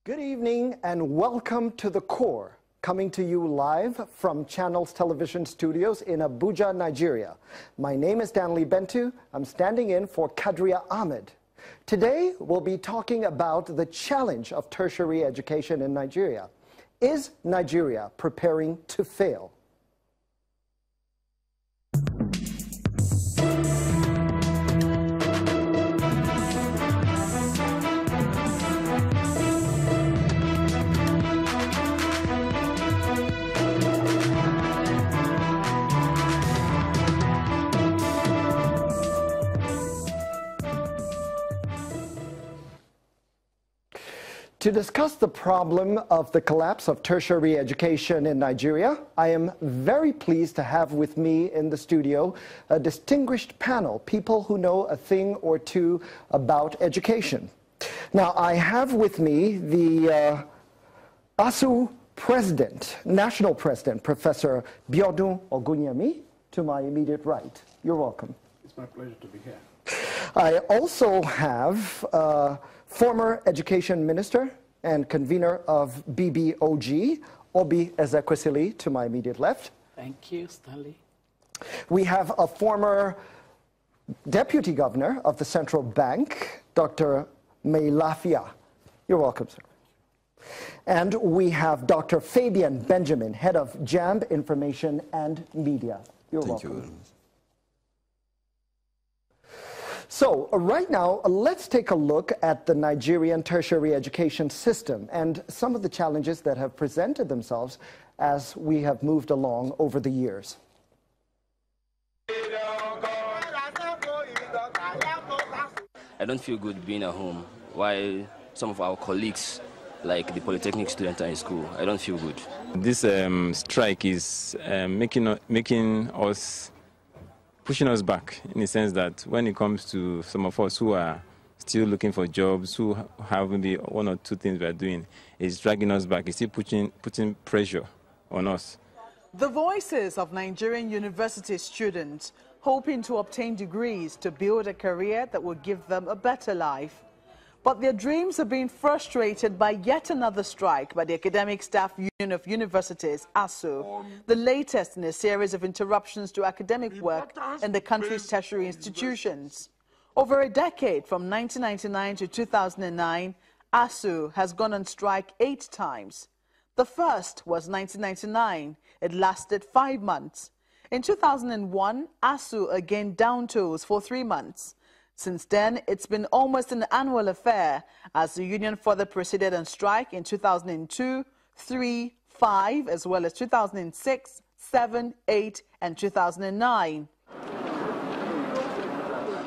Good evening and welcome to The Core, coming to you live from Channels Television Studios in Abuja, Nigeria. My name is Stanley Bentu. I'm standing in for Kadria Ahmed. Today, we'll be talking about the challenge of tertiary education in Nigeria. Is Nigeria preparing to fail? To discuss the problem of the collapse of tertiary education in Nigeria, I am very pleased to have with me in the studio a distinguished panel, people who know a thing or two about education. Now, I have with me the ASUU President, National President, Professor Biodun Ogunyemi, to my immediate right. You're welcome. It's my pleasure to be here. I also have former Education Minister and convener of BBOG, Obi Ezekwesili, to my immediate left. Thank you, Stanley. We have a former Deputy Governor of the Central Bank, Dr. Mailafia. You're welcome, sir. And we have Dr. Fabian Benjamin, Head of JAMB Information and Media. You're welcome. Thank you. So right now, let's take a look at the Nigerian tertiary education system and some of the challenges that have presented themselves as we have moved along over the years. I don't feel good being at home while some of our colleagues, like the polytechnic students, are in school. I don't feel good. This strike is pushing us back, in the sense that when it comes to some of us who are still looking for jobs, who have maybe one or two things we are doing, it's dragging us back. It's still putting pressure on us. The voices of Nigerian university students hoping to obtain degrees to build a career that will give them a better life. But their dreams are being frustrated by yet another strike by the Academic Staff Union of Universities, ASUU, the latest in a series of interruptions to academic work in the country's tertiary institutions. Over a decade, from 1999 to 2009, ASUU has gone on strike 8 times. The first was 1999. It lasted 5 months. In 2001, ASUU again down tools for 3 months. Since then, it's been almost an annual affair, as the union further proceeded on strike in 2002, 3, 5, as well as 2006, 7, 8, and 2009.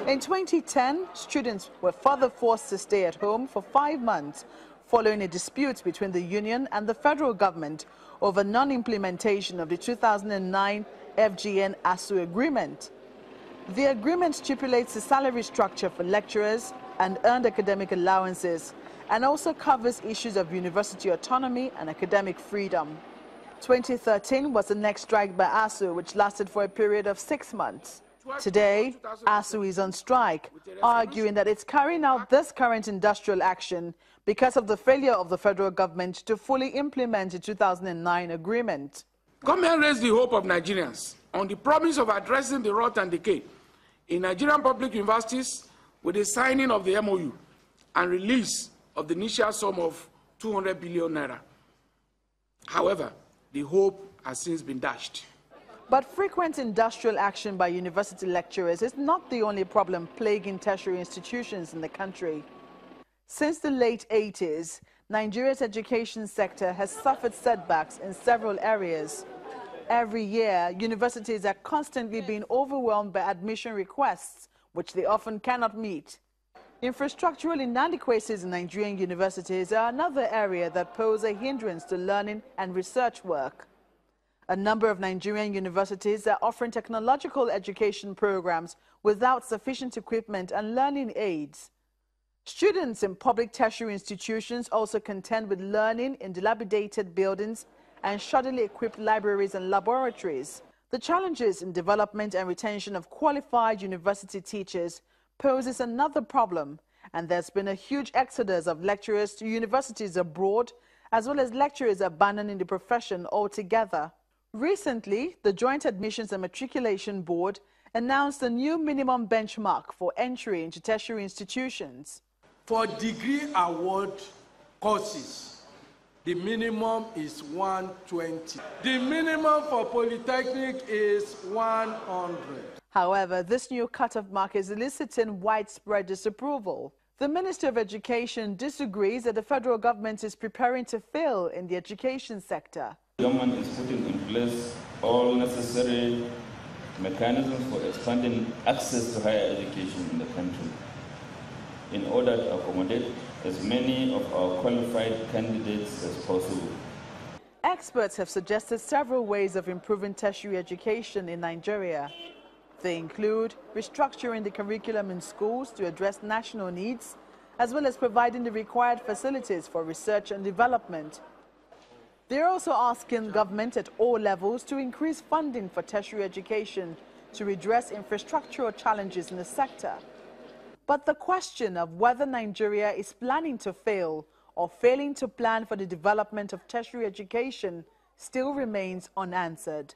In 2010, students were further forced to stay at home for 5 months, following a dispute between the union and the federal government over non-implementation of the 2009 FGN-ASUU agreement. The agreement stipulates a salary structure for lecturers and earned academic allowances, and also covers issues of university autonomy and academic freedom. 2013 was the next strike by ASUU, which lasted for a period of 6 months. Today, ASUU is on strike, arguing that it's carrying out this current industrial action because of the failure of the federal government to fully implement the 2009 agreement. Come and raise the hope of Nigerians on the promise of addressing the rot and decay in Nigerian public universities with the signing of the MOU and release of the initial sum of 200 billion naira. However, the hope has since been dashed. But frequent industrial action by university lecturers is not the only problem plaguing tertiary institutions in the country. Since the late 80s, Nigeria's education sector has suffered setbacks in several areas. Every year, universities are constantly being overwhelmed by admission requests, which they often cannot meet. Infrastructural inadequacies in Nigerian universities are another area that pose a hindrance to learning and research work. A number of Nigerian universities are offering technological education programs without sufficient equipment and learning aids. Students in public tertiary institutions also contend with learning in dilapidated buildings and shoddily equipped libraries and laboratories. The challenges in development and retention of qualified university teachers poses another problem, and there's been a huge exodus of lecturers to universities abroad, as well as lecturers abandoning the profession altogether. Recently, the Joint Admissions and Matriculation Board announced a new minimum benchmark for entry into tertiary institutions. For degree award courses, the minimum is 120. The minimum for polytechnic is 100. However, this new cutoff mark is eliciting widespread disapproval. The Minister of Education disagrees that the federal government is preparing to fail in the education sector. The government is putting in place all necessary mechanisms for expanding access to higher education in the country in order to accommodate as many of our qualified candidates as possible. Experts have suggested several ways of improving tertiary education in Nigeria. They include restructuring the curriculum in schools to address national needs, as well as providing the required facilities for research and development. They're also asking government at all levels to increase funding for tertiary education to redress infrastructural challenges in the sector. But the question of whether Nigeria is planning to fail or failing to plan for the development of tertiary education still remains unanswered.